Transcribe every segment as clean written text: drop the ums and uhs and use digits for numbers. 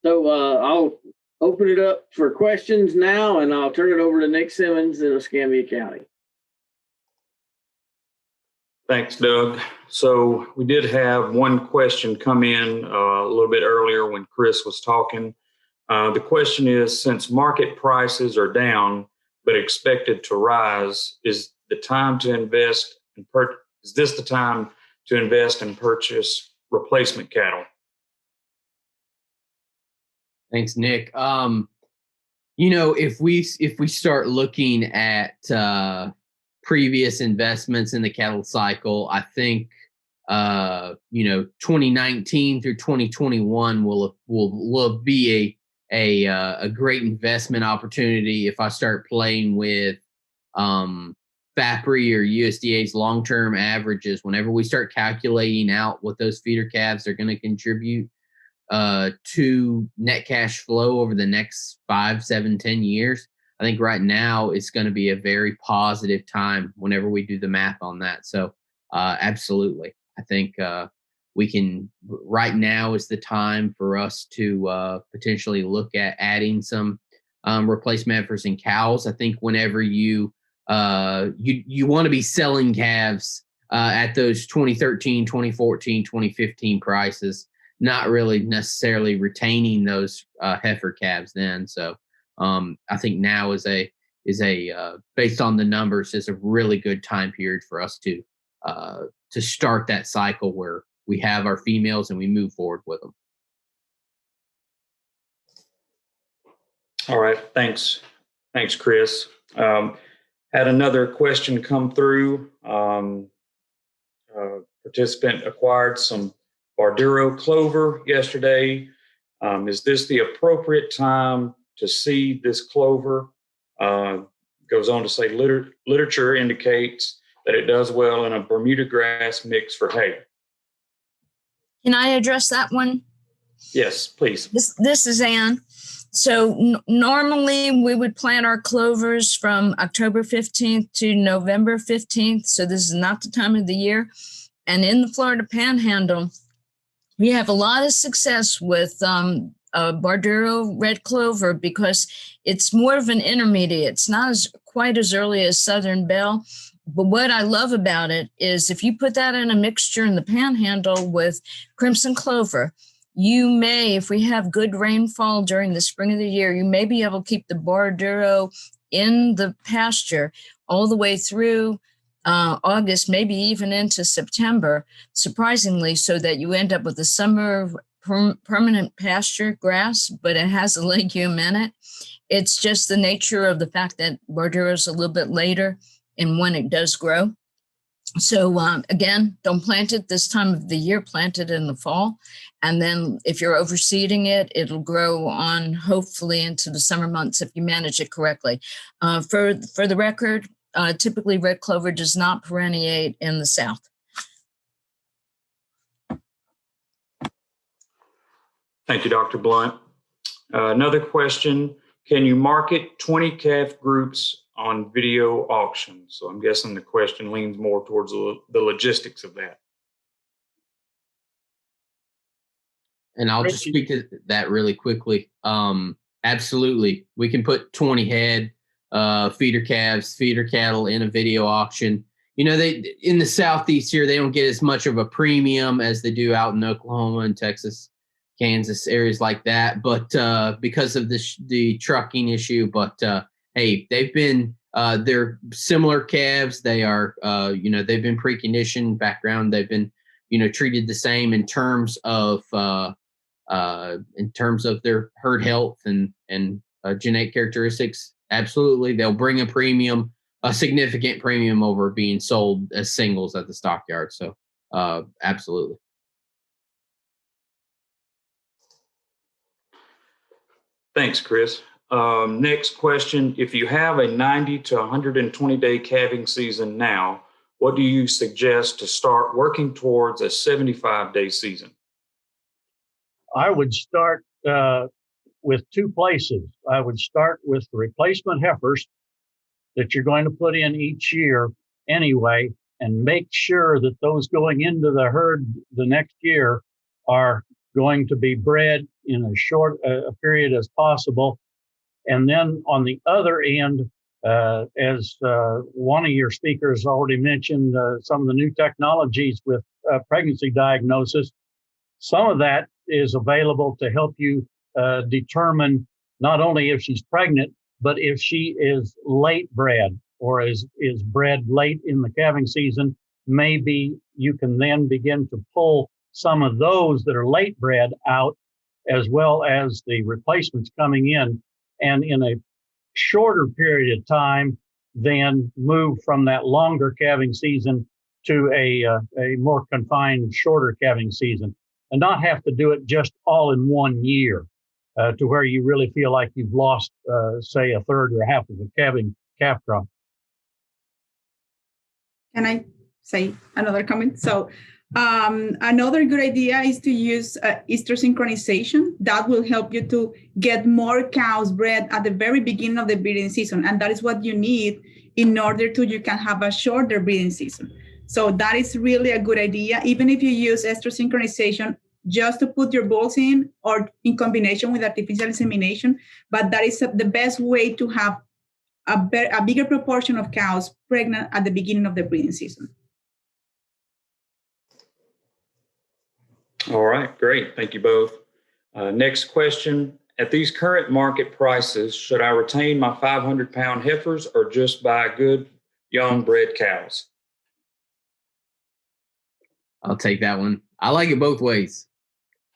So I'll open it up for questions now, and I'll turn it over to Nick Simmons in Escambia County. Thanks, Doug. So we did have one question come in a little bit earlier when Chris was talking. The question is, since market prices are down but expected to rise, is this the time to invest and purchase replacement cattle? Thanks, Nick. If we start looking at previous investments in the cattle cycle, I think 2019 through 2021 will be a great investment opportunity if I start playing with FAPRI or USDA's long-term averages. Whenever we start calculating out what those feeder calves are going to contribute to net cash flow over the next 5, 7, 10 years, I think right now it's going to be a very positive time whenever we do the math on that. So absolutely, I think right now is the time for us to potentially look at adding some replacement heifers and cows. I think whenever you want to be selling calves at those 2013, 2014, 2015 prices, not really necessarily retaining those heifer calves then. So I think now is a based on the numbers, is a really good time period for us to start that cycle where we have our females and we move forward with them. All right, thanks, Chris. Had another question come through. Participant acquired some Barduro clover yesterday. Is this the appropriate time to seed this clover? Goes on to say literature indicates that it does well in a Bermuda grass mix for hay. Can I address that one? Yes, please. This is Ann. So normally we would plant our clovers from October 15th to November 15th. So this is not the time of the year. And in the Florida Panhandle, we have a lot of success with Barduro red clover because it's more of an intermediate. It's not quite as early as Southern Belle. But what I love about it is if you put that in a mixture in the Panhandle with crimson clover, you may, if we have good rainfall during the spring of the year, you may be able to keep the Barduro in the pasture all the way through August, maybe even into September, surprisingly, so that you end up with a summer permanent pasture grass, but it has a legume in it. It's just the nature of the fact that Barduro is a little bit later in when it does grow. So again, don't plant it this time of the year, plant it in the fall. And then if you're overseeding it, it'll grow on hopefully into the summer months if you manage it correctly. For the record, typically red clover does not perenniate in the South. Thank you, Dr. Blunt. Another question, can you market 20 calf groups on video auction? So I'm guessing the question leans more towards the logistics of that. And I'll just speak to that really quickly. Absolutely. We can put 20 head feeder calves, feeder cattle in a video auction. They in the Southeast here, they don't get as much of a premium as they do out in Oklahoma and Texas, Kansas, areas like that. But because of the trucking issue, hey, they've been they're similar calves. They are they've been preconditioned background. They've been treated the same in terms of their herd health and genetic characteristics. Absolutely, they'll bring a significant premium over being sold as singles at the stockyard. So absolutely. Thanks, Chris. Next question. If you have a 90 to 120 day calving season now, what do you suggest to start working towards a 75-day season? I would start with two places. I would start with the replacement heifers that you're going to put in each year anyway, and make sure that those going into the herd the next year are going to be bred in as short a period as possible. And then on the other end, as one of your speakers already mentioned, some of the new technologies with pregnancy diagnosis, some of that is available to help you determine not only if she's pregnant, but if she is late bred or is bred late in the calving season. Maybe you can then begin to pull some of those that are late bred out, as well as the replacements coming in, and in a shorter period of time, then move from that longer calving season to a more confined, shorter calving season, and not have to do it just all in 1 year, to where you really feel like you've lost, say, a third or half of the calf crop. Can I say another comment? So another good idea is to use Easter synchronization. That will help you to get more cows bred at the very beginning of the breeding season. And that is what you need in order to, you can have a shorter breeding season. So that is really a good idea. Even if you use Easter synchronization just to put your bulls in, or in combination with artificial insemination, but that is the best way to have a bigger proportion of cows pregnant at the beginning of the breeding season. All right, great. Thank you both. Next question. At these current market prices, should I retain my 500-pound heifers or just buy good young bred cows? I'll take that one. I like it both ways.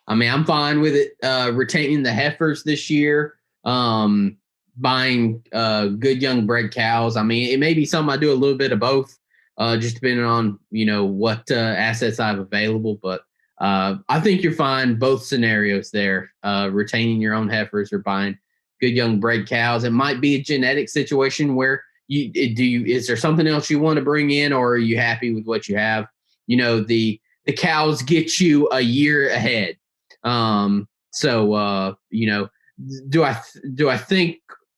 I mean, I'm fine with it, retaining the heifers this year, buying good young bred cows. I mean, it may be something I do a little bit of both, just depending on, what assets I have available. But I think you're fine both scenarios there, retaining your own heifers or buying good young bred cows. It might be a genetic situation where is there something else you want to bring in, or are you happy with what you have? The cows get you a year ahead. Do I think,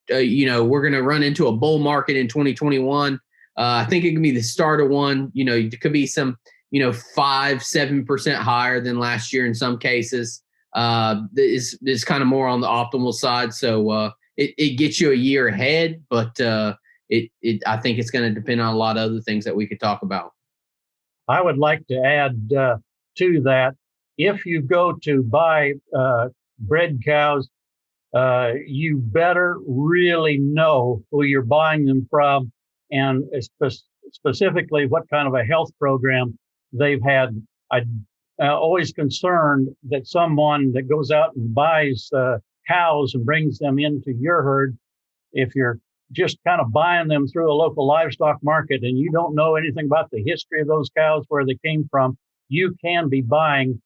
we're going to run into a bull market in 2021? I think it can be the start of one. It could be some, 5-7% higher than last year in some cases. Is kind of more on the optimal side. So it gets you a year ahead, but I think it's going to depend on a lot of other things that we could talk about. I would like to add to that, if you go to buy bred cows, you better really know who you're buying them from, and specifically what kind of a health program they've had. I'm always concerned that someone that goes out and buys cows and brings them into your herd, if you're just kind of buying them through a local livestock market and you don't know anything about the history of those cows, where they came from, you can be buying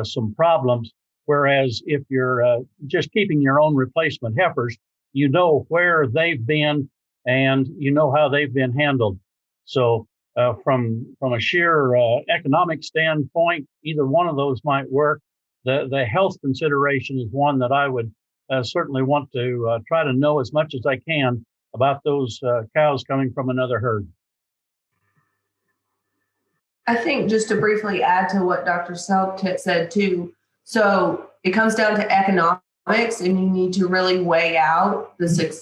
some problems. Whereas if you're just keeping your own replacement heifers, you know where they've been and you know how they've been handled. So from a sheer economic standpoint, either one of those might work. The health consideration is one that I would certainly want to try to know as much as I can about those cows coming from another herd. I think just to briefly add to what Dr. Selk said too, so it comes down to economics, and you need to really weigh out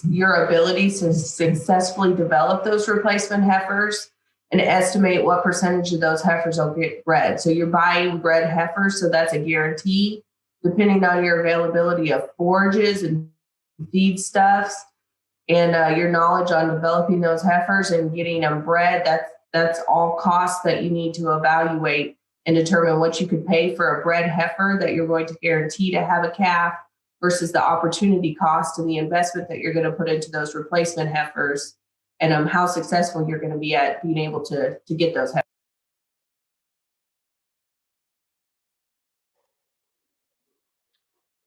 your ability to successfully develop those replacement heifers and estimate what percentage of those heifers will get bred. So you're buying bred heifers, so that's a guarantee. Depending on your availability of forages and feedstuffs and your knowledge on developing those heifers and getting them bred, that's all costs that you need to evaluate and determine what you could pay for a bred heifer that you're going to guarantee to have a calf versus the opportunity cost and the investment that you're going to put into those replacement heifers, and how successful you're going to be at being able to get those heifers.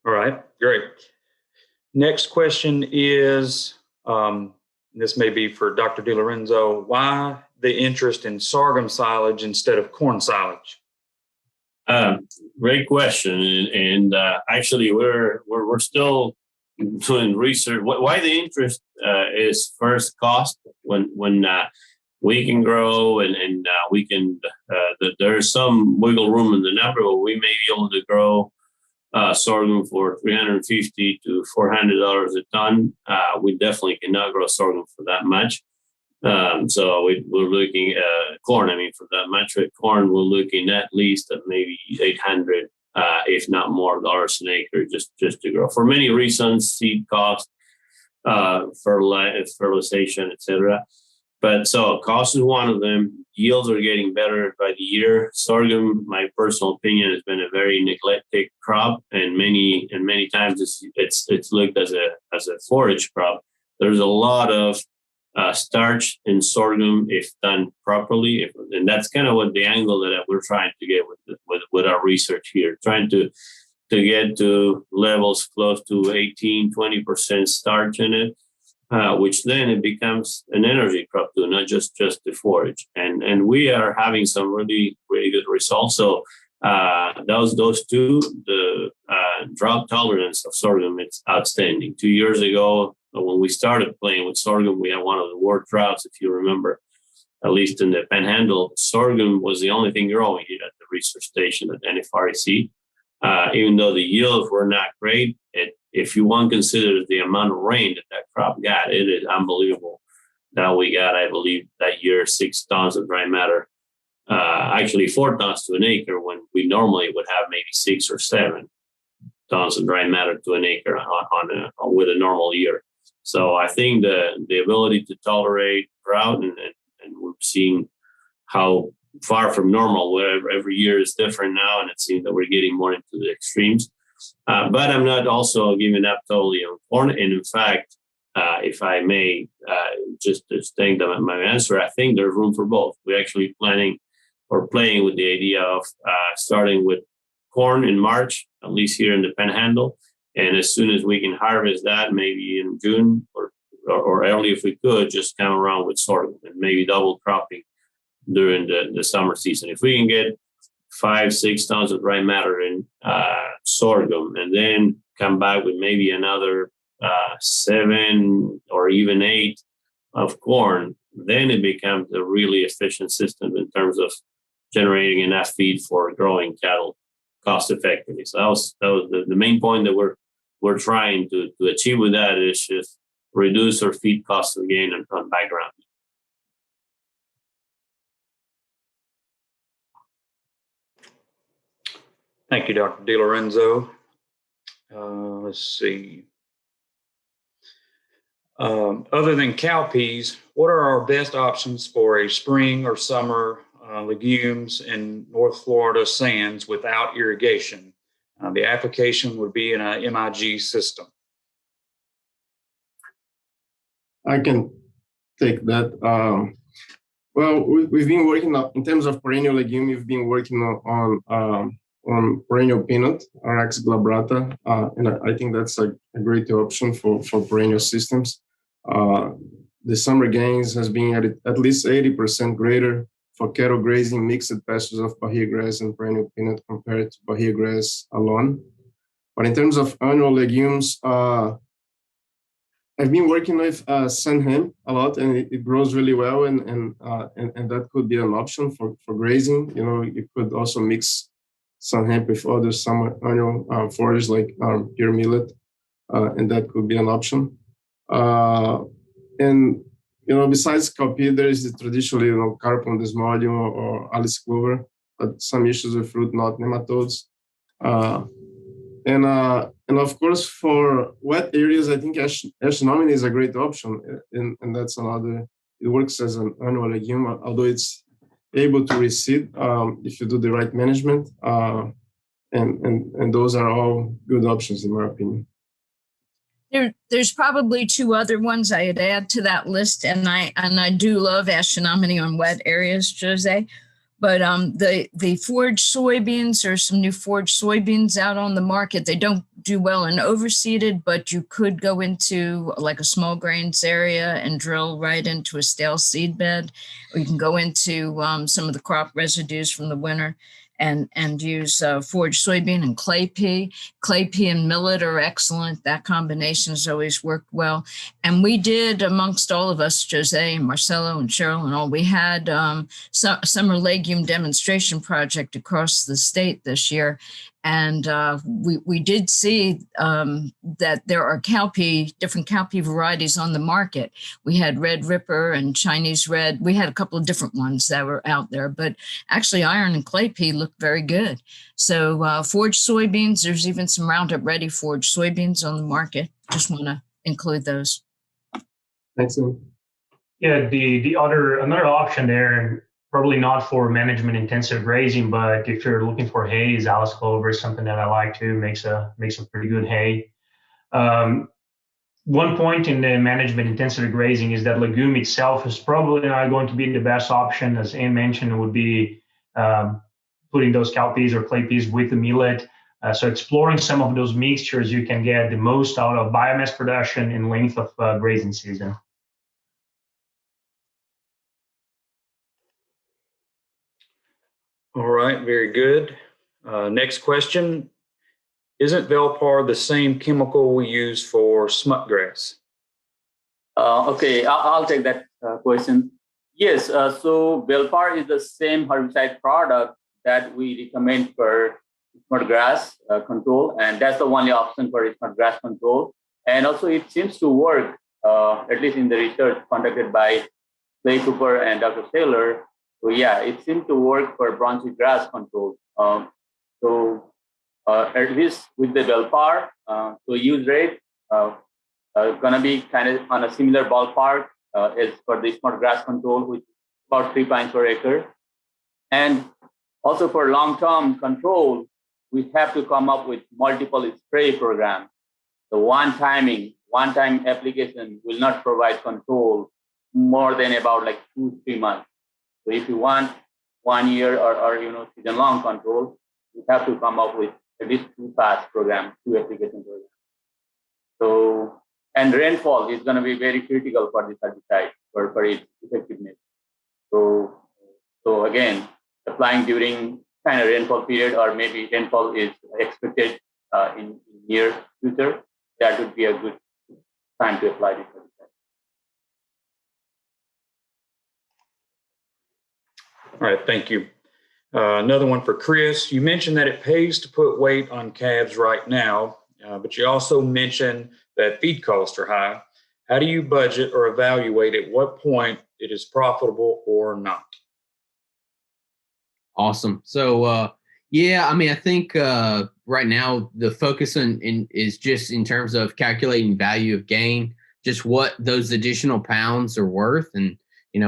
All right, great. Next question is, this may be for Dr. DiLorenzo. Why the interest in sorghum silage instead of corn silage? Great question, and actually we're still doing research. Why the interest is first cost. When we can grow and we can there's some wiggle room in the number, but we may be able to grow sorghum for $350 to $400 a ton. We definitely cannot grow sorghum for that much. So we're looking at corn. I mean, for that much with corn, we're looking at least at maybe 800, if not more, dollars an acre just to grow for many reasons: seed cost, fertilization, etc. But so cost is one of them. Yields are getting better by the year. Sorghum, my personal opinion, has been a very neglected crop, and many times it's looked as a forage crop. There's a lot of starch in sorghum if done properly, and that's kind of what the angle that we're trying to get with our research here, trying to get to levels close to 18-20% starch in it. Which then it becomes an energy crop too, not just the forage. And we are having some really, really good results. So those two, the drought tolerance of sorghum, it's outstanding. 2 years ago, when we started playing with sorghum, we had one of the worst droughts, if you remember, at least in the Panhandle. Sorghum was the only thing growing here at the research station at NFREC. Even though the yields were not great, if you want to consider the amount of rain that crop got, it is unbelievable. Now we got, I believe, that year 6 tons of dry matter, actually 4 tons to an acre, when we normally would have maybe 6 or 7 tons of dry matter to an acre with a normal year. So I think the ability to tolerate drought, and we're seeing how far from normal, where every year is different now, and it seems that we're getting more into the extremes. But I'm not also giving up totally on corn. And in fact, if I may just extend my answer, I think there's room for both. We're actually playing with the idea of starting with corn in March, at least here in the Panhandle. And as soon as we can harvest that, maybe in June or early if we could, just come around with sorghum and maybe double cropping during the summer season. If we can get 5-6 tons of dry matter in sorghum, and then come back with maybe another 7 or even 8 of corn, then it becomes a really efficient system in terms of generating enough feed for growing cattle cost effectively. So that was the main point that we're trying to achieve with that, is just reduce our feed costs again on background. Thank you, Dr. DiLorenzo. Let's see. Other than cowpeas, what are our best options for a spring or summer legumes in North Florida sands without irrigation? The application would be in a MIG system. I can take that. Well, we've been working in terms of perennial legume. We've been working on perennial peanut, RX glabrata, and I think that's a great option for perennial systems. The summer gains has been at least 80% greater for cattle grazing mixed pastures of Bahia grass and perennial peanut compared to Bahia grass alone. But in terms of annual legumes, I've been working with sun hemp a lot, and it grows really well, and that could be an option for grazing. You know, you could also mix sun hemp with other summer annual forage like pure millet, and that could be an option. And you know, besides cowpea, there is the traditionally, Carpon desmodium or Alice clover, but some issues with root knot nematodes. And of course, for wet areas, I think ash nomine is a great option, and that's another. It works as an annual legume, although it's able to reseed if you do the right management. And those are all good options in my opinion. There's probably 2 other ones I'd add to that list, and I do love Aschnominy on wet areas, Jose. But the forage soybeans, there's some new forage soybeans out on the market. They don't do well in overseeded, but you could go into like a small grains area and drill right into a stale seed bed, or you can go into some of the crop residues from the winter and use forage soybean and clay pea. Clay pea and millet are excellent. That combination has always worked well. And we did, amongst all of us, Jose and Marcelo and Cheryl and all, we had summer legume demonstration project across the state this year. And we did see that there are different cowpea varieties on the market. We had Red Ripper and Chinese Red. We had a couple of different ones that were out there, but actually iron and clay pea looked very good. So forage soybeans, there's even some Roundup Ready forage soybeans on the market. Just want to include those. Excellent. Yeah, another option there, and probably not for management intensive grazing, but if you're looking for hay, is Alice clover is something that I like too. Makes a pretty good hay. One point in the management intensive grazing is that legume itself is probably not going to be the best option. As Ann mentioned, it would be putting those cowpeas or clay peas with the millet. So exploring some of those mixtures, you can get the most out of biomass production and length of grazing season. All right, very good. Next question. Isn't Velpar the same chemical we use for smut grass? Okay, I'll take that question. Yes, so Velpar is the same herbicide product that we recommend for smut grass control, and that's the only option for smut grass control. And also it seems to work, at least in the research conducted by Clay Cooper and Dr. Saylor. So yeah, it seemed to work for brown grass control. At least with the Velpar, so use rate gonna be kind of on a similar ballpark as for the smart grass control, which is about 3 pints per acre. And also for long-term control, we have to come up with multiple spray programs. The one-time application will not provide control more than about like 2-3 months. So if you want 1 year or season-long control, you have to come up with at least 2 IFAS programs, 2 application programs. So, and rainfall is going to be very critical for this herbicide for its effectiveness. So again, applying during kind of rainfall period, or maybe rainfall is expected in near future, that would be a good time to apply this herbicide. All right, thank you. Another one for Chris. You mentioned that it pays to put weight on calves right now, but you also mentioned that feed costs are high. How do you budget or evaluate at what point it is profitable or not? Awesome. So, yeah, I mean, I think right now the focus is just in terms of calculating value of gain, just what those additional pounds are worth. And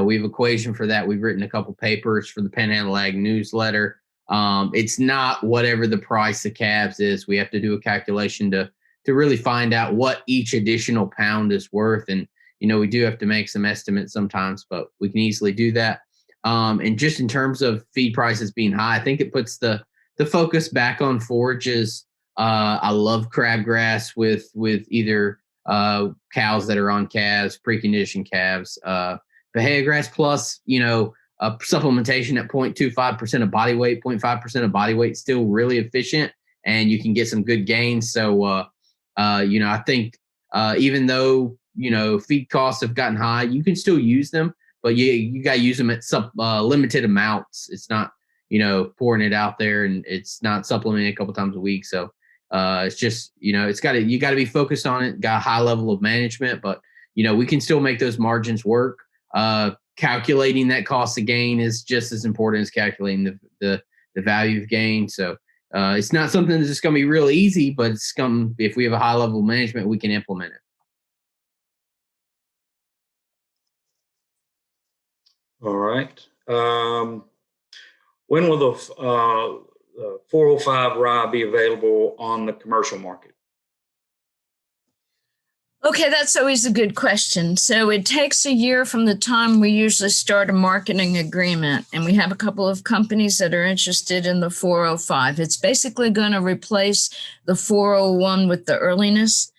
we have equation for that. We've written a couple papers for the Panhandle Ag newsletter. It's not whatever the price of calves is. We have to do a calculation to really find out what each additional pound is worth. And, we do have to make some estimates sometimes, but we can easily do that. And just in terms of feed prices being high, I think it puts the focus back on forages. I love crabgrass with either cows that are on calves, preconditioned calves, Bahia grass plus, supplementation at 0.25% of body weight, 0.5% of body weight, still really efficient, and you can get some good gains. So, I think even though, feed costs have gotten high, you can still use them, but you got to use them at some limited amounts. It's not, pouring it out there, and it's not supplementing a couple times a week. So it's just, you got to be focused on it, got a high level of management, but, we can still make those margins work. Calculating that cost of gain is just as important as calculating the value of gain. So it's not something that's just going to be real easy, but if we have a high level of management, we can implement it. All right. When will the 405 rye be available on the commercial market? Okay, that's always a good question. So it takes a year from the time we usually start a marketing agreement, and we have a couple of companies that are interested in the 405. It's basically going to replace the 401 with the earliness.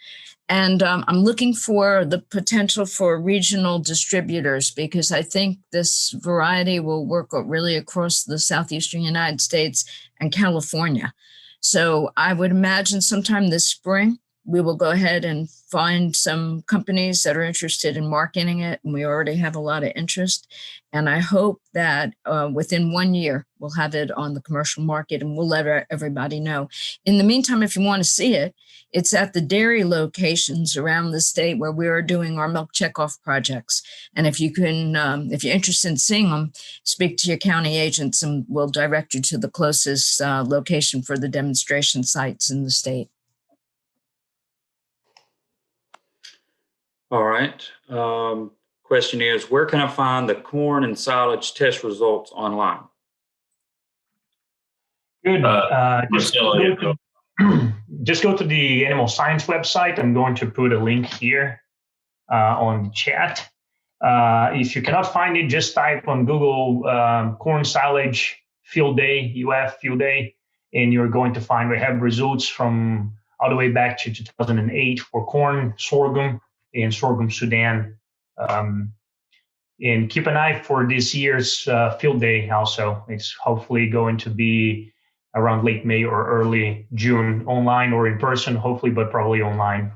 And I'm looking for the potential for regional distributors, because I think this variety will work really across the southeastern United States and California. So I would imagine sometime this spring we will go ahead and find some companies that are interested in marketing it. And we already have a lot of interest. And I hope that within 1 year, we'll have it on the commercial market and we'll let everybody know. In the meantime, if you want to see it, it's at the dairy locations around the state where we are doing our milk checkoff projects. And if you can, if you're interested in seeing them, speak to your county agents and we'll direct you to the closest location for the demonstration sites in the state. All right. Question is, where can I find the corn and silage test results online? Good. Marcelo, Just go to the Animal Science website. I'm going to put a link here on the chat. If you cannot find it, just type on Google corn silage field day, UF field day, and you're going to find we have results from all the way back to 2008 for corn, sorghum, and sorghum Sudan. And keep an eye for this year's field day also. It's hopefully going to be around late May or early June, online or in person, hopefully, but probably online.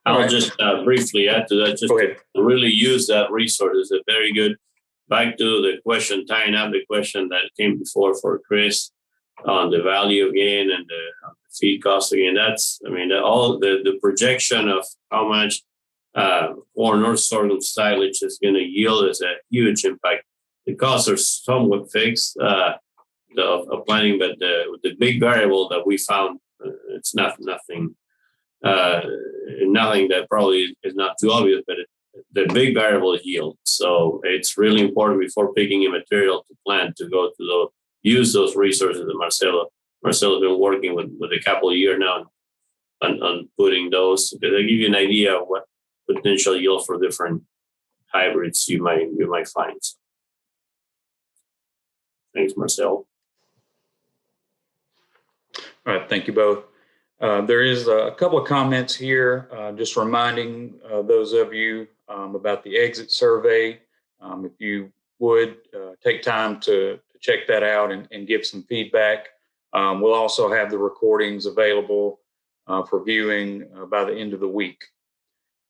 I'll just briefly add to that, just to really use that resource. It's a very good, back to the question, tying up the question that came before for Chris on the value again and the feed cost again. That's, I mean, all the projection of how much corn or sorghum silage is going to yield is a huge impact. The costs are somewhat fixed of planting, but the big variable that we found, it's nothing that probably is not too obvious, but the big variable is yield. So it's really important before picking a material to plant to go to use those resources that Marcelo's been working with a couple of years now on putting those. They give you an idea of what potential yield for different hybrids you might find. So, thanks, Marcelo. All right, thank you both. There is a couple of comments here, just reminding those of you about the exit survey. If you would take time to check that out and give some feedback. We'll also have the recordings available for viewing by the end of the week.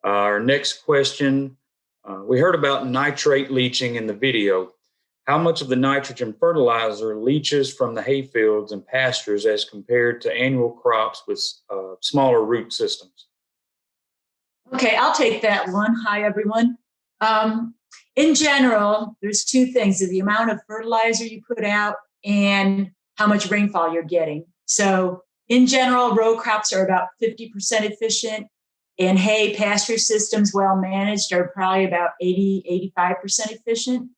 Our next question, we heard about nitrate leaching in the video. How much of the nitrogen fertilizer leaches from the hayfields and pastures as compared to annual crops with smaller root systems? Okay, I'll take that one. Hi, everyone. In general, there's two things: the amount of fertilizer you put out and how much rainfall you're getting. So in general, row crops are about 50% efficient, and hay pasture systems, well managed, are probably about 85% efficient.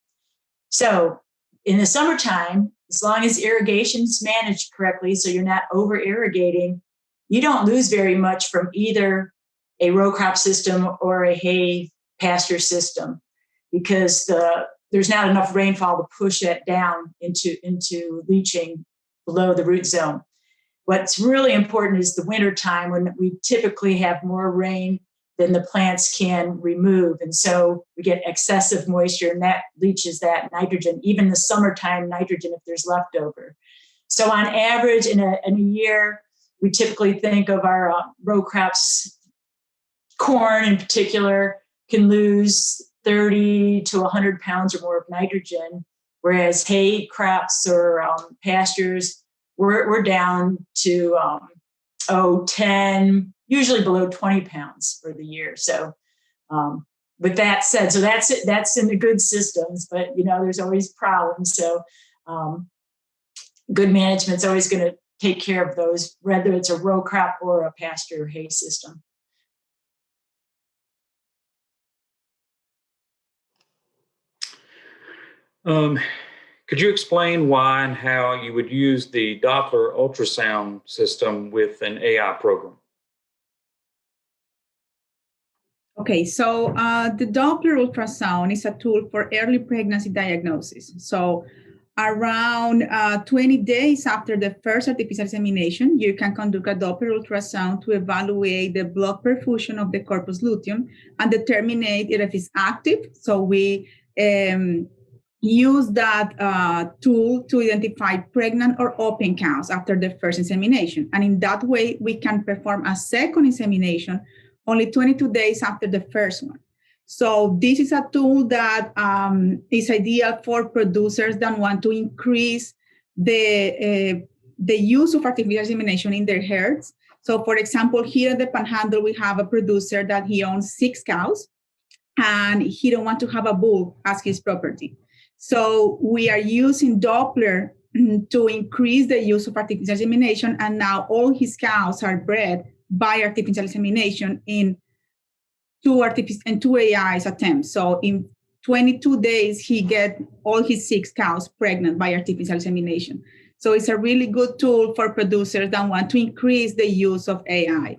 So in the summertime, as long as irrigation is managed correctly, so you're not over irrigating, you don't lose very much from either a row crop system or a hay pasture system, because there's not enough rainfall to push it down into leaching below the root zone. What's really important is the winter time, when we typically have more rain than the plants can remove. And so we get excessive moisture, and that leaches that nitrogen, even the summertime nitrogen if there's leftover. So on average in a year, we typically think of our row crops, corn in particular, can lose 30 to 100 pounds or more of nitrogen, whereas hay crops or pastures, we're down to 10, usually below 20 pounds for the year. So with that said, so that's it. That's in the good systems, but there's always problems. So good management's always going to take care of those, whether it's a row crop or a pasture or hay system. Could you explain why and how you would use the Doppler ultrasound system with an AI program? Okay, so the Doppler ultrasound is a tool for early pregnancy diagnosis. So around 20 days after the first artificial insemination, you can conduct a Doppler ultrasound to evaluate the blood perfusion of the corpus luteum and determine if it's active. So we use that tool to identify pregnant or open cows after the first insemination. And in that way, we can perform a second insemination only 22 days after the first one. So this is a tool that is ideal for producers that want to increase the use of artificial insemination in their herds. So for example, here at the Panhandle, we have a producer that he owns 6 cows and he don't want to have a bull as his property. So we are using Doppler to increase the use of artificial insemination, and now all his cows are bred by artificial insemination in 2 AIs attempts. So in 22 days, he get all his 6 cows pregnant by artificial insemination. So it's a really good tool for producers that want to increase the use of AI.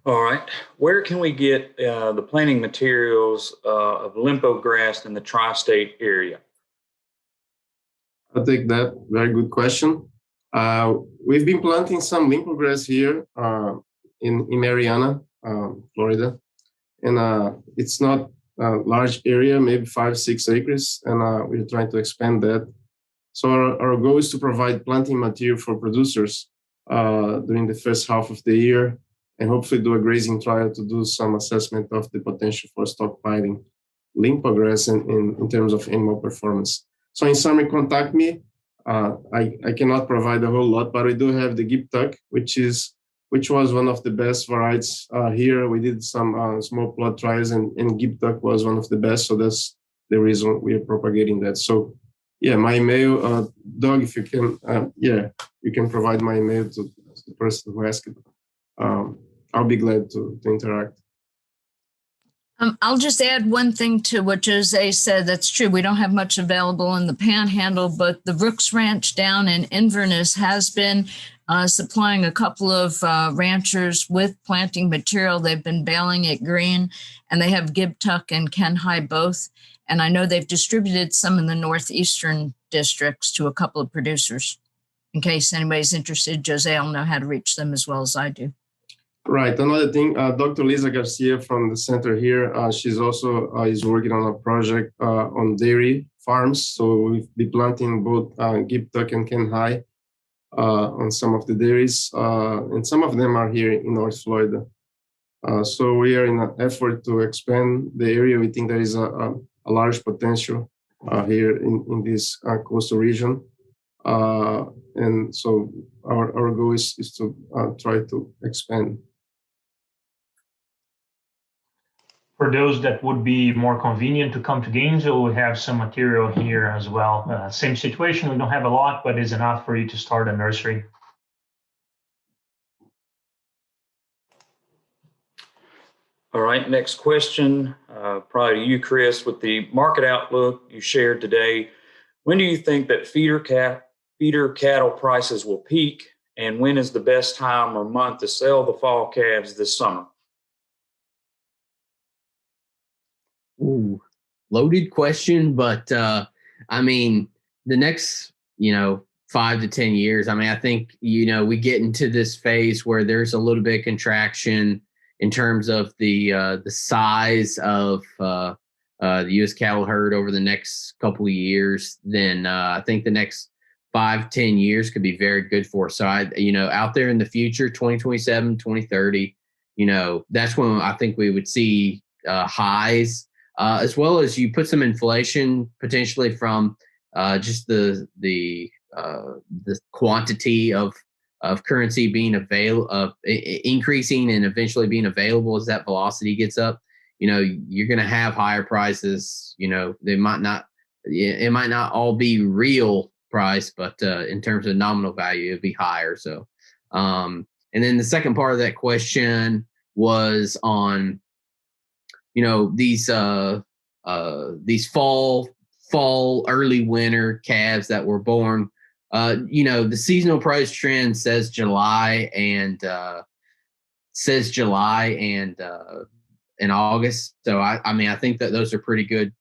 All right. Where can we get the planting materials of limpo grass in the tri-state area? I'll take that. Very good question. We've been planting some limpo grass here in Mariana, Florida. And it's not a large area, maybe 5-6 acres. And we're trying to expand that. So our goal is to provide planting material for producers during the first half of the year, and hopefully do a grazing trial to do some assessment of the potential for stockpiling limpo grass in terms of animal performance. So in summary, contact me. I cannot provide a whole lot, but we do have the Giptuck, which was one of the best varieties here. We did some small plot trials, and Giptuck was one of the best. So that's the reason we are propagating that. So yeah, my email, Doug, if you can, you can provide my email to the person who asked it. I'll be glad to interact. I'll just add one thing to what Jose said. That's true. We don't have much available in the Panhandle, but the Rooks Ranch down in Inverness has been supplying a couple of ranchers with planting material. They've been baling it green, and they have Giptuck and Kenhai both. And I know they've distributed some in the northeastern districts to a couple of producers. In case anybody's interested, Jose will know how to reach them as well as I do. Right. Another thing, Dr. Lisa Garcia from the center here, she's also is working on a project on dairy farms. So we'll be planting both Giptuck and Kenhai on some of the dairies, and some of them are here in North Florida. So we are in an effort to expand the area. We think there is a large potential here in this coastal region. And so our goal is to try to expand. For those that would be more convenient to come to Gainesville, we have some material here as well. Same situation, we don't have a lot, but it's enough for you to start a nursery. All right, next question, probably to you, Chris. With the market outlook you shared today, when do you think that feeder cattle prices will peak, and when is the best time or month to sell the fall calves this summer? Ooh, loaded question, but I mean, the next 5 to 10 years. I mean, I think we get into this phase where there's a little bit of contraction in terms of the size of the U.S. cattle herd over the next couple of years. Then I think the next 5-10 years could be very good for us. So out there in the future, 2027, 2030, that's when I think we would see highs. As well as you put some inflation potentially from just the quantity of currency being increasing and eventually being available as that velocity gets up. You're going to have higher prices. It might not all be real price, but in terms of nominal value, it'd be higher. So, and then the second part of that question was on these fall, early winter calves that were born. The seasonal price trend says July and August. So I think that those are pretty good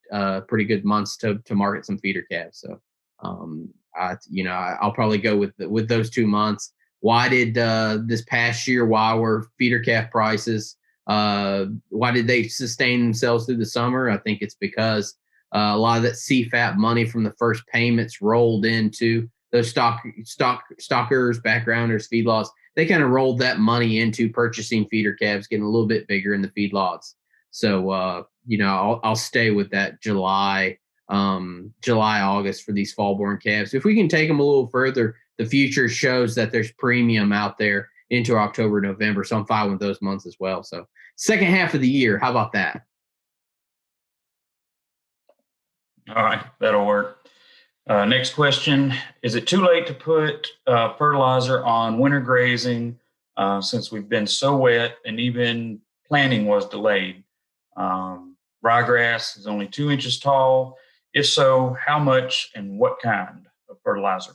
months to market some feeder calves. So I'll probably go with those 2 months. Why did this past year? Why were feeder calf prices Why did they sustain themselves through the summer? I think it's because a lot of that CFAP money from the first payments rolled into those stockers, backgrounders, feedlots. They kind of rolled that money into purchasing feeder calves, getting a little bit bigger in the feedlots. So, I'll stay with that July, August for these fall-born calves. If we can take them a little further, the future shows that there's premium out there into October, November. So I'm fine with those months as well. So second half of the year, how about that? All right, that'll work. Next question. Is it too late to put fertilizer on winter grazing since we've been so wet and even planting was delayed? Ryegrass is only 2 inches tall. If so, how much and what kind of fertilizer?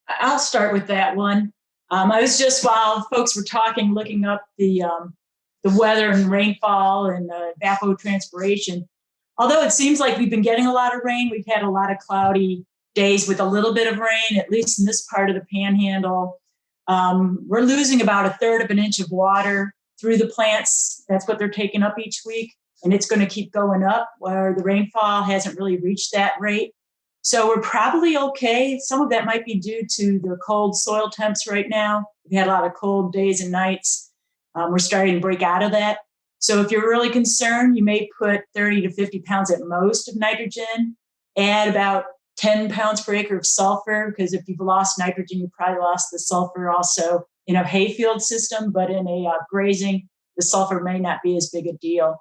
I'll start with that one. I was just, while folks were talking, looking up the weather and rainfall and evapotranspiration. Although it seems like we've been getting a lot of rain, we've had a lot of cloudy days with a little bit of rain, at least in this part of the panhandle. We're losing about 1/3 of an inch of water through the plants. That's what they're taking up each week. And it's going to keep going up where the rainfall hasn't really reached that rate. So we're probably okay. Some of that might be due to the cold soil temps right now. We've had a lot of cold days and nights. We're starting to break out of that. So if you're really concerned, you may put 30 to 50 pounds at most of nitrogen, add about 10 pounds per acre of sulfur, because if you've lost nitrogen, you probably lost the sulfur also in a hayfield system, but in a grazing, the sulfur may not be as big a deal.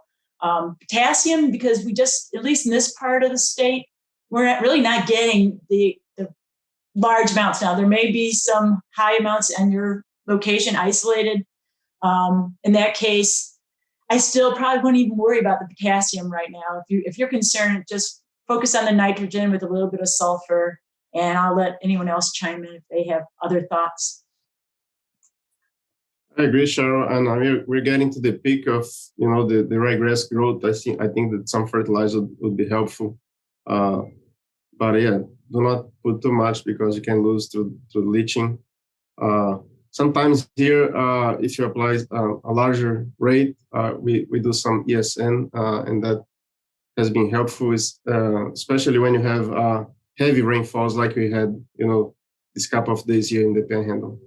Potassium, because we just, at least in this part of the state, we're really not getting the large amounts now. There may be some high amounts on your location isolated. In that case, I still probably wouldn't even worry about the potassium right now. If you're concerned, just focus on the nitrogen with a little bit of sulfur, and I'll let anyone else chime in if they have other thoughts. I agree, Cheryl, and we're getting to the peak of the ryegrass growth. I think that some fertilizer would be helpful, but yeah, do not put too much because you can lose to leaching. Sometimes here, if you apply a larger rate, we do some ESN, and that has been helpful, especially when you have heavy rainfalls like we had, this couple of days here in the Panhandle.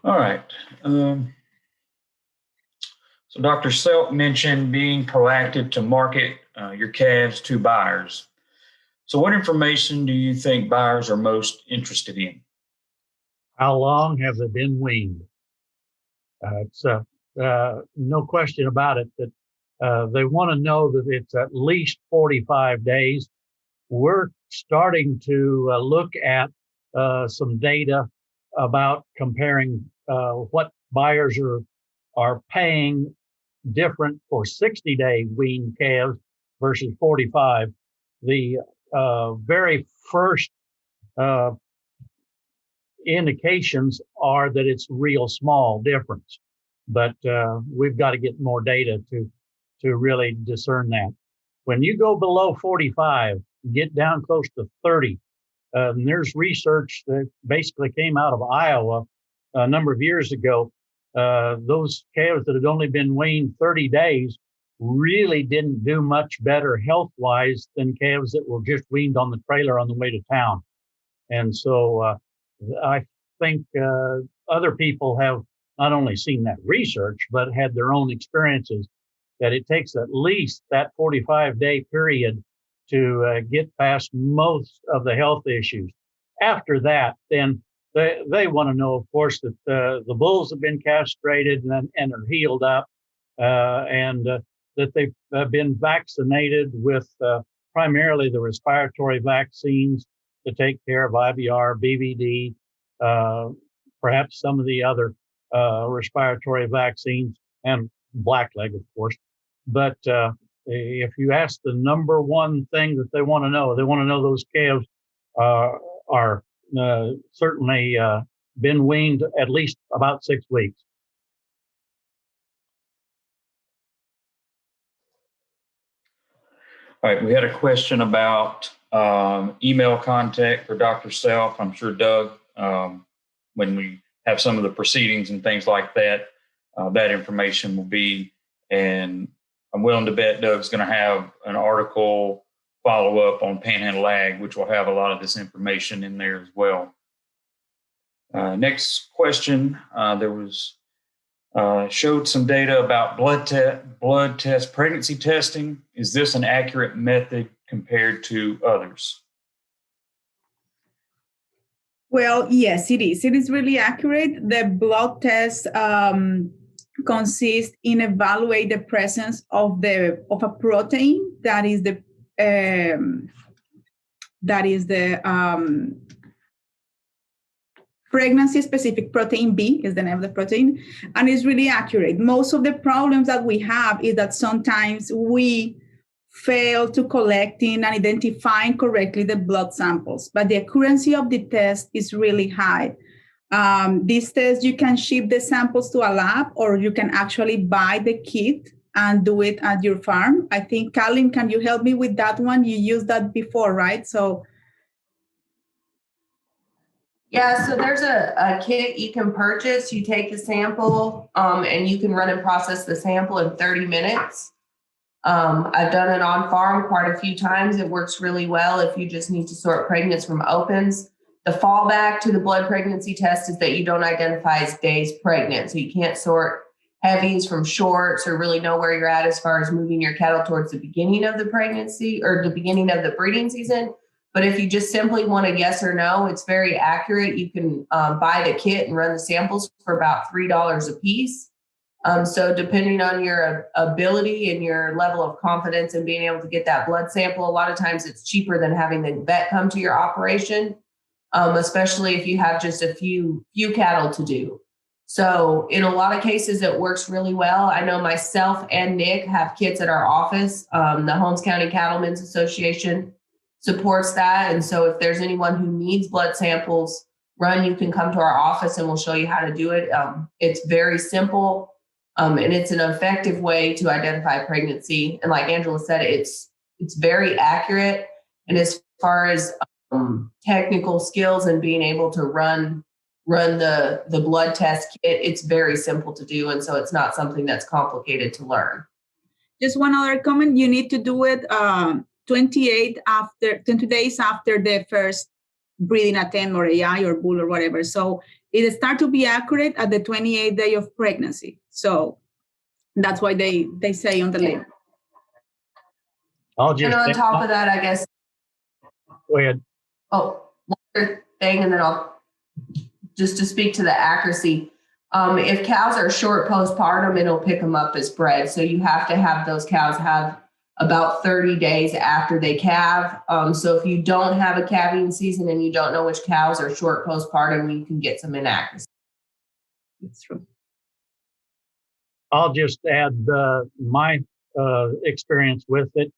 All right. So Dr. Selk mentioned being proactive to market your calves to buyers. So what information do you think buyers are most interested in? How long have they been weaned? It's no question about it that they want to know that it's at least 45 days. We're starting to look at some data about comparing what buyers are paying different for 60-day weaned calves versus 45. The very first indications are that it's real small difference, but we've got to get more data to really discern that. When you go below 45, get down close to 30. And there's research that basically came out of Iowa a number of years ago. Those calves that had only been weaned 30 days really didn't do much better health-wise than calves that were just weaned on the trailer on the way to town. And so I think other people have not only seen that research, but had their own experiences that it takes at least that 45-day period to get past most of the health issues. After that, then they want to know, of course, that the bulls have been castrated and are healed up, and that they've been vaccinated with primarily the respiratory vaccines to take care of IBR, BVD, perhaps some of the other respiratory vaccines, and blackleg, of course. But if you ask the number one thing that they want to know those calves are certainly been weaned at least about 6 weeks. All right, we had a question about email contact for Dr. Self. I'm sure Doug, when we have some of the proceedings and things like that, that information will be, and I'm willing to bet Doug's going to have an article follow up on Panhandle Ag, which will have a lot of this information in there as well. Next question, there was showed some data about blood test pregnancy testing. Is this an accurate method compared to others? Well, yes, it is. It is really accurate. The blood test consists in evaluate the presence of a protein that is the pregnancy-specific protein B is the name of the protein, and it's really accurate. Most of the problems that we have is that sometimes we fail to collecting and identifying correctly the blood samples, but the accuracy of the test is really high. This test, you can ship the samples to a lab, or you can actually buy the kit and do it at your farm. I think, Colin, can you help me with that one? You used that before, right? So yeah, so there's a kit you can purchase. You take the sample and you can run and process the sample in 30 minutes. I've done it on farm quite a few times. It works really well if you just need to sort pregnants from opens. The fallback to the blood pregnancy test is that you don't identify as days pregnant. So you can't sort heavies from shorts or really know where you're at as far as moving your cattle towards the beginning of the pregnancy or the beginning of the breeding season. But if you just simply want a yes or no, it's very accurate. You can buy the kit and run the samples for about $3 a piece. So depending on your ability and your level of confidence in being able to get that blood sample, a lot of times it's cheaper than having the vet come to your operation, especially if you have just a few cattle to do. So in a lot of cases, it works really well. I know myself and Nick have kits at our office. The Holmes County Cattlemen's Association supports that. And so if there's anyone who needs blood samples run, you can come to our office and we'll show you how to do it. It's very simple and it's an effective way to identify pregnancy. And like Angela said, it's very accurate. And as far as technical skills and being able to run the blood test kit, it's very simple to do. And so it's not something that's complicated to learn. Just one other comment, you need to do it 20 days after the first breeding attempt or AI or bull or whatever. So it starts to be accurate at the 28th day of pregnancy. So that's why they say on the label. And on top of that, I guess. Go ahead. Oh, one other thing, and then I'll just to speak to the accuracy. If cows are short postpartum, it'll pick them up as bred. So you have to have those cows have about 30 days after they calve. So if you don't have a calving season and you don't know which cows are short postpartum, you can get some inaccuracy. That's true. I'll just add my experience with it.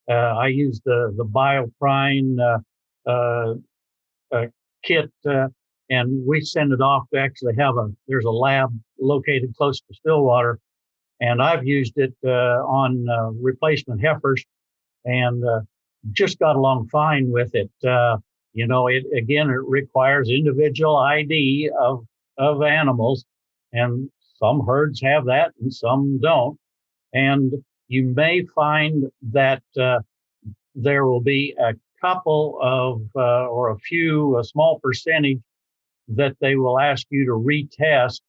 I use the Bioprine kit, and we send it off to actually there's a lab located close to Stillwater. And I've used it on replacement heifers and just got along fine with it. It requires individual ID of animals, and some herds have that and some don't. And you may find that there will be a couple of or a small percentage that they will ask you to retest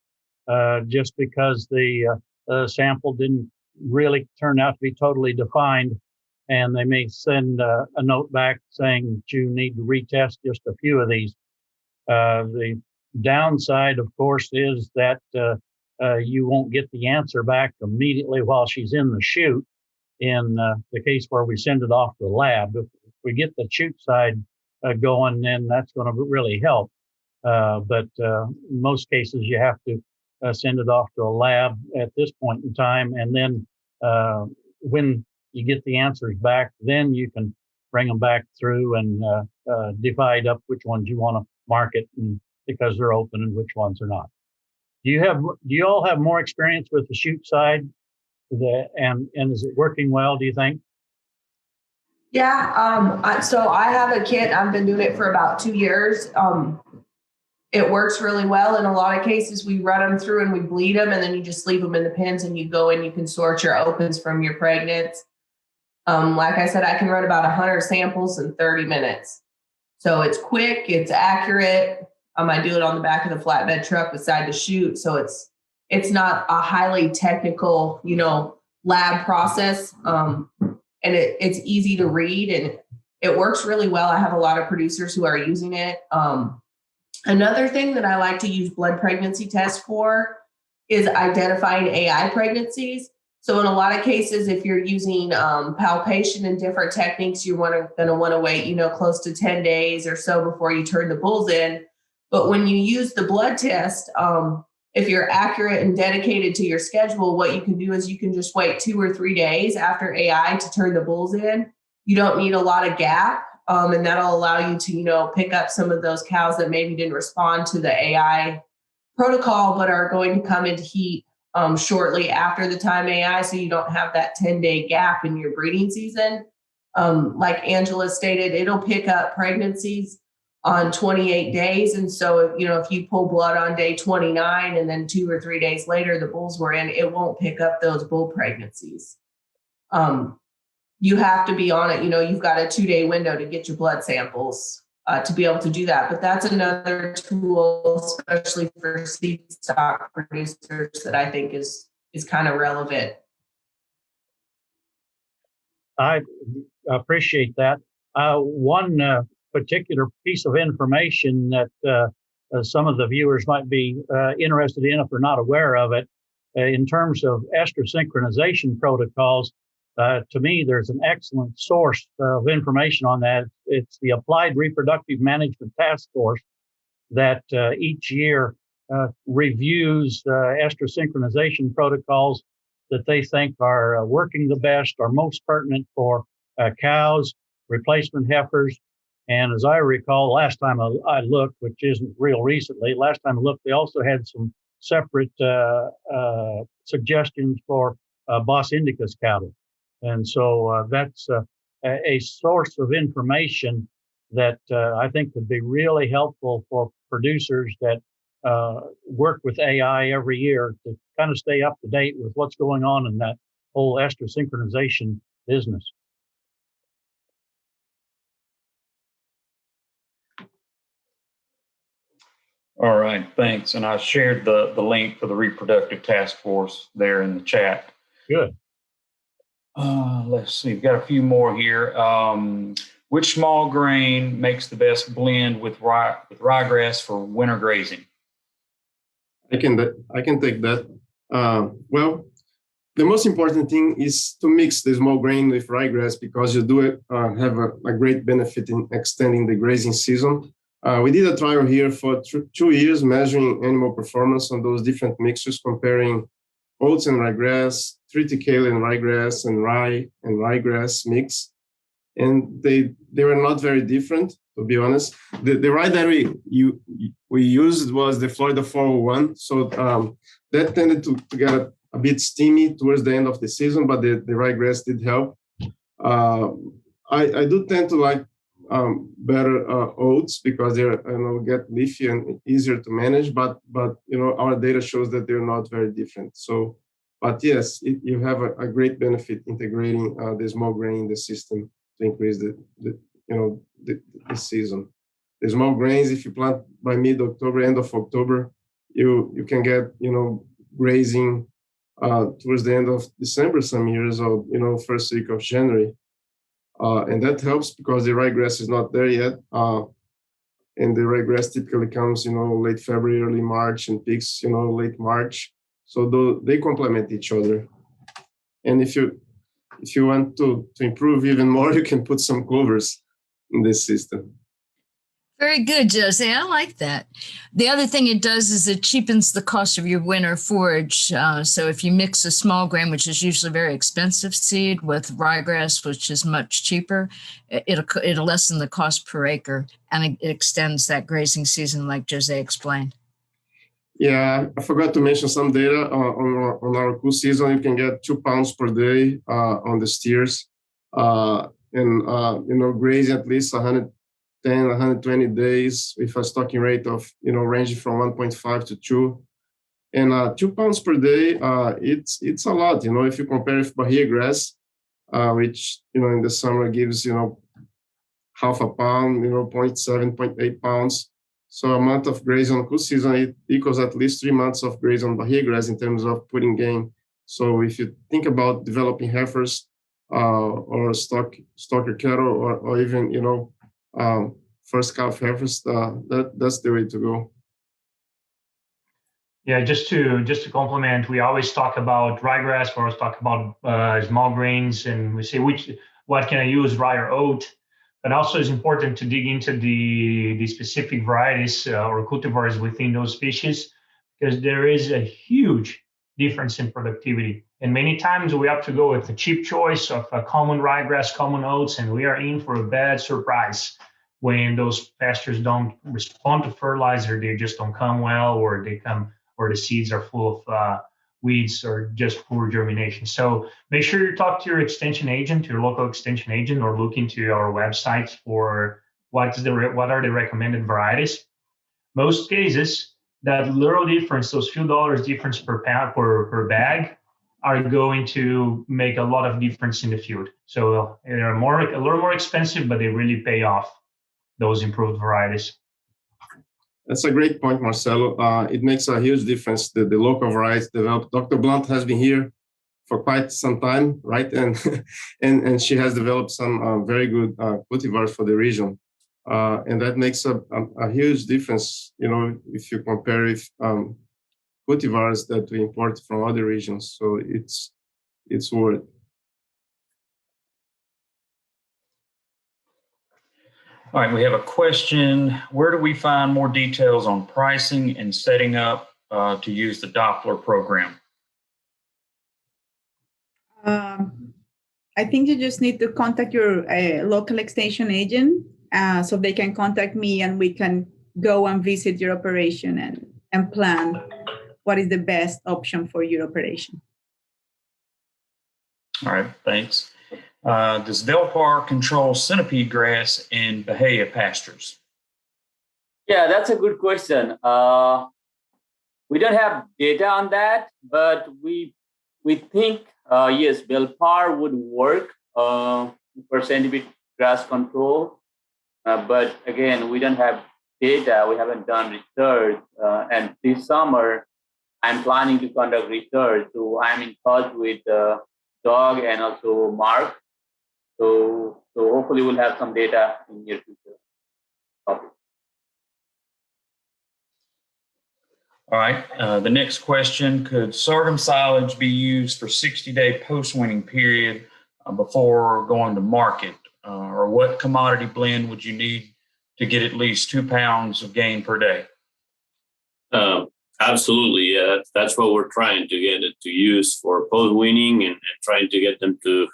just because the sample didn't really turn out to be totally defined. And they may send a note back saying that you need to retest just a few of these. The downside, of course, is that you won't get the answer back immediately while she's in the chute in the case where we send it off to the lab. If we get the chute side going, then that's going to really help. But in most cases, you have to send it off to a lab at this point in time. And then when you get the answers back, then you can bring them back through and divide up which ones you want to market and because they're open and which ones are not. Do you all have more experience with the chute side? And is it working well, do you think? Yeah. So I have a kit. I've been doing it for about 2 years. It works really well. In a lot of cases, we run them through and we bleed them, and then you just leave them in the pens and you go and you can sort your opens from your pregnates. Like I said, I can run about 100 samples in 30 minutes. So it's quick, it's accurate. I do it on the back of the flatbed truck beside the chute. So it's not a highly technical, lab process. And it's easy to read and it works really well. I have a lot of producers who are using it. Another thing that I like to use blood pregnancy tests for is identifying AI pregnancies. So in a lot of cases, if you're using palpation and different techniques, you're going to want to wait, close to 10 days or so before you turn the bulls in. But when you use the blood test, if you're accurate and dedicated to your schedule, what you can do is you can just wait 2 or 3 days after AI to turn the bulls in. You don't need a lot of gap. And that'll allow you to, pick up some of those cows that maybe didn't respond to the AI protocol, but are going to come into heat shortly after the time AI, so you don't have that 10-day gap in your breeding season. Like Angela stated, it'll pick up pregnancies on 28 days. And so, if you pull blood on day 29 and then 2 or 3 days later, the bulls were in, it won't pick up those bull pregnancies. You have to be on it. You've got a 2-day window to get your blood samples to be able to do that. But that's another tool, especially for seed stock producers, that I think is kind of relevant. I appreciate that. One particular piece of information that some of the viewers might be interested in if they're not aware of it, in terms of ester synchronization protocols, to me, there's an excellent source of information on that. It's the Applied Reproductive Management Task Force that each year reviews ester synchronization protocols that they think are working the best, are most pertinent for cows, replacement heifers. And as I recall, last time I looked, which isn't real recently, last time I looked, they also had some separate suggestions for Bos Indicus cattle. And so that's a source of information that I think could be really helpful for producers that work with AI every year to kind of stay up to date with what's going on in that whole ester synchronization business. All right, thanks. And I shared the link for the reproductive task force there in the chat. Good. Let's see, we've got a few more here. Which small grain makes the best blend with ryegrass for winter grazing? I can take that. Well, the most important thing is to mix the small grain with ryegrass, because you do have a great benefit in extending the grazing season. We did a trial here for 2 years, measuring animal performance on those different mixtures, comparing oats and ryegrass, triticale and ryegrass, and rye and ryegrass mix. And they were not very different, to be honest. The rye that we used was the Florida 401. So that tended to get a bit steamy towards the end of the season, but the ryegrass did help. I do tend to like better oats, because they're get leafy and easier to manage. But our data shows that they're not very different. So, but yes, you have a great benefit integrating the small grain in the system to increase the season. The small grains, if you plant by mid-October, end of October, you can get grazing towards the end of December some years, or first week of January. And that helps because the ryegrass is not there yet. And the ryegrass typically comes, late February, early March, and peaks, late March. So they complement each other. And if you want to improve even more, you can put some clovers in this system. Very good, Jose. I like that. The other thing it does is it cheapens the cost of your winter forage. So if you mix a small grain, which is usually very expensive seed, with ryegrass, which is much cheaper, it'll lessen the cost per acre, and it extends that grazing season, like Jose explained. Yeah, I forgot to mention some data on our cool season. You can get 2 pounds per day on the steers. and grazing at least 110, 120 days with a stocking rate of ranging from 1.5 to 2. And 2 pounds per day, it's a lot. If you compare with Bahia grass, which in the summer gives half a pound, 0.7, 0.8 pounds. So a month of graze on cool season, it equals at least 3 months of graze on Bahia grass in terms of putting gain. So if you think about developing heifers or stocker cattle or even first calf heifers, that's the way to go. Yeah, just to complement, we always talk about ryegrass. We always talk about small grains, and we say what can I use, rye or oat. But also, it's important to dig into the specific varieties or cultivars within those species, because there is a huge difference in productivity. And many times we have to go with a cheap choice of a common ryegrass, common oats, and we are in for a bad surprise when those pastures don't respond to fertilizer. They just don't come well, or the seeds are full of weeds or just poor germination. So make sure you talk to your extension agent, your local extension agent, or look into our websites for what are the recommended varieties. Most cases, that little difference, those few dollars difference per pound per bag, are going to make a lot of difference in the field. So they're a little more expensive, but they really pay off, those improved varieties. That's a great point, Marcelo. It makes a huge difference. The local varieties developed. Dr. Blunt has been here for quite some time, right? And she has developed some very good cultivars for the region. And that makes a huge difference, if you compare with cultivars that we import from other regions. So it's worth it. All right, we have a question. Where do we find more details on pricing and setting up to use the Doppler program? I think you just need to contact your local extension agent so they can contact me, and we can go and visit your operation and plan what is the best option for your operation. All right, thanks. Does Velpar control centipede grass in Bahia pastures? Yeah, that's a good question. We don't have data on that, but we think yes, Velpar would work for centipede grass control. But again, we don't have data. We haven't done research. And this summer, I'm planning to conduct research. So I'm in touch with Doug and also Mark. So hopefully we'll have some data in near future. Okay. All right. The next question: could sorghum silage be used for 60-day post-winning period before going to market? Or what commodity blend would you need to get at least 2 pounds of gain per day? Absolutely. That's what we're trying to get it to use for post-winning and trying to get them to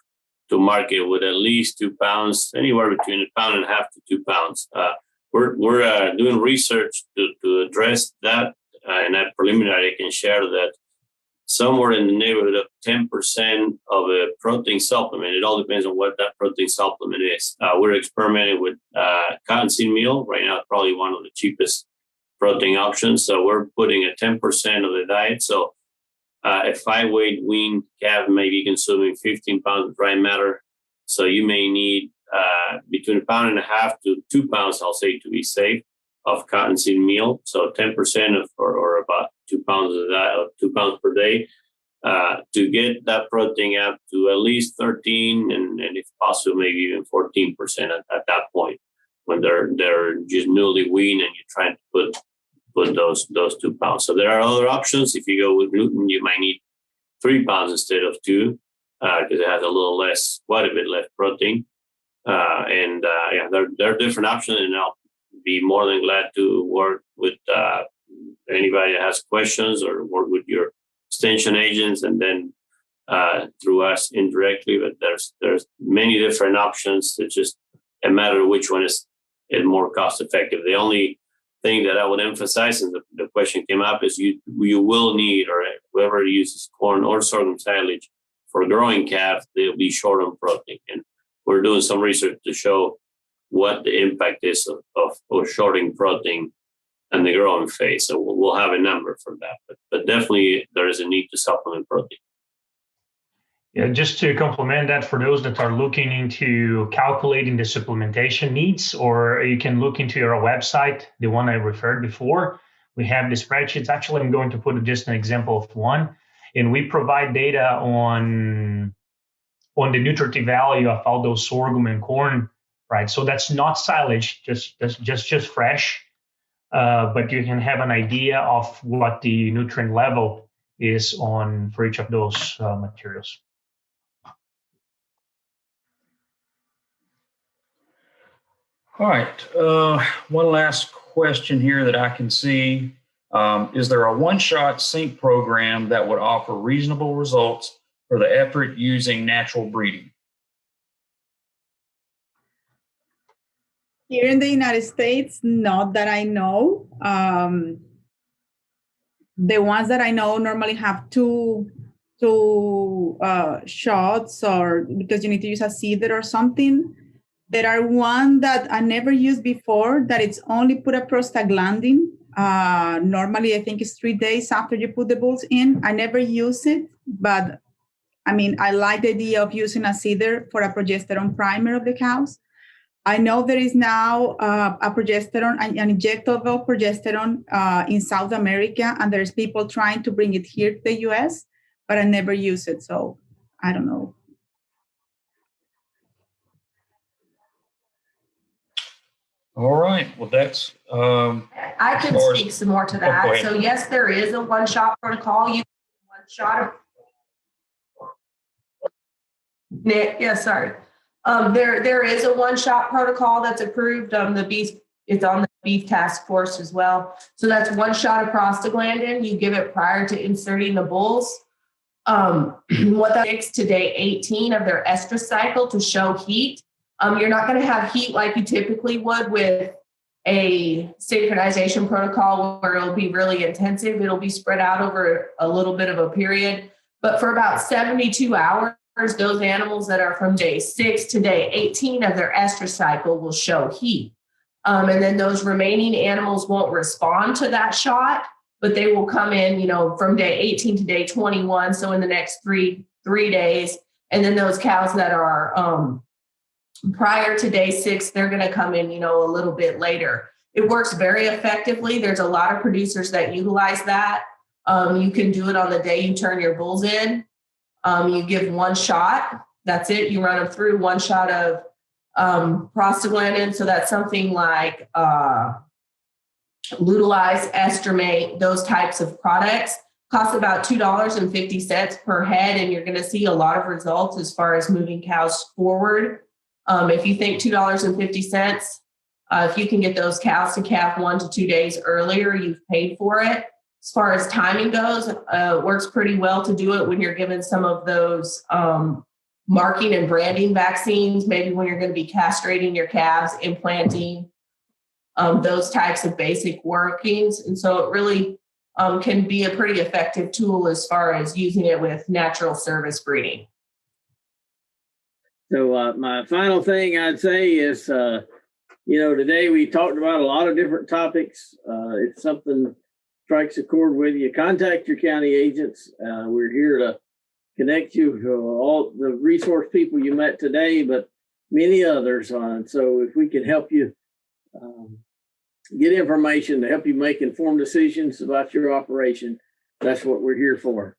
market with at least 2 pounds, anywhere between 1.5 pounds to 2 pounds. We're doing research to address that. And at preliminary, I can share that somewhere in the neighborhood of 10% of a protein supplement. It all depends on what that protein supplement is. We're experimenting with cottonseed meal. Right now, it's probably one of the cheapest protein options. So we're putting a 10% of the diet. So a 5-weight weaned calf may be consuming 15 pounds of dry matter. So you may need between 1.5 pounds to 2 pounds, I'll say, to be safe, of cottonseed meal. So 10% of, or about 2 pounds of that, 2 pounds per day, to get that protein up to at least 13 and if possible, maybe even 14% at that point when they're just newly weaned and you're trying to put those 2 pounds. So there are other options. If you go with gluten, you might need 3 pounds instead of 2 because it has a little less, quite a bit less protein. Yeah, there are different options, and I'll be more than glad to work with anybody that has questions or work with your extension agents and then through us indirectly. But there's many different options. It's just a matter of which one is more cost effective. The only thing that I would emphasize, and the question came up, is you will need, or whoever uses corn or sorghum silage for growing calf, they'll be short on protein. And we're doing some research to show what the impact is of shorting protein in the growing phase. So we'll have a number for that, but definitely there is a need to supplement protein. Yeah, just to complement that, for those that are looking into calculating the supplementation needs, or you can look into our website, the one I referred before. We have the spreadsheets. Actually, I'm going to put just an example of one, and we provide data on the nutritive value of all those sorghum and corn, right? So that's not silage, just fresh, but you can have an idea of what the nutrient level is for each of those materials. All right. One last question here that I can see. Is there a one-shot sink program that would offer reasonable results for the effort using natural breeding? Here in the United States, not that I know. The ones that I know normally have two shots, or because you need to use a seeder or something. There are one that I never used before that it's only put a prostaglandin. Normally, I think it's 3 days after you put the bulls in. I never use it, but I mean, I like the idea of using a seeder for a progesterone primer of the cows. I know there is now a progesterone, an injectable progesterone in South America, and there's people trying to bring it here to the US, but I never use it, so I don't know. All right. Well, that's. I can speak some more to that. So yes, there is a one-shot protocol. You one shot. Nick, yeah, sorry. There is a one-shot protocol that's approved. It's on the beef task force as well. So that's one shot of prostaglandin. You give it prior to inserting the bulls. What that takes to day 18 of their estrus cycle to show heat. You're not going to have heat like you typically would with a synchronization protocol where it'll be really intensive. It'll be spread out over a little bit of a period. But for about 72 hours, those animals that are from day 6 to day 18 of their estrus cycle will show heat. And then those remaining animals won't respond to that shot, but they will come in, from day 18 to day 21. So in the next three days. And then those cows that are prior to day 6, they're going to come in, a little bit later. It works very effectively. There's a lot of producers that utilize that. You can do it on the day you turn your bulls in. You give one shot. That's it. You run them through one shot of prostaglandin. So that's something like Lutalize, Estromate, those types of products. Cost about $2.50 per head, and you're going to see a lot of results as far as moving cows forward. If you think $2.50, if you can get those cows to calf 1 to 2 days earlier, you've paid for it. As far as timing goes, it works pretty well to do it when you're given some of those marking and branding vaccines, maybe when you're going to be castrating your calves, implanting, those types of basic workings. And so it really can be a pretty effective tool as far as using it with natural service breeding. So my final thing I'd say is, today we talked about a lot of different topics. It's something strikes a chord with you. Contact your county agents. We're here to connect you to all the resource people you met today, but many others. So if we can help you get information to help you make informed decisions about your operation, that's what we're here for.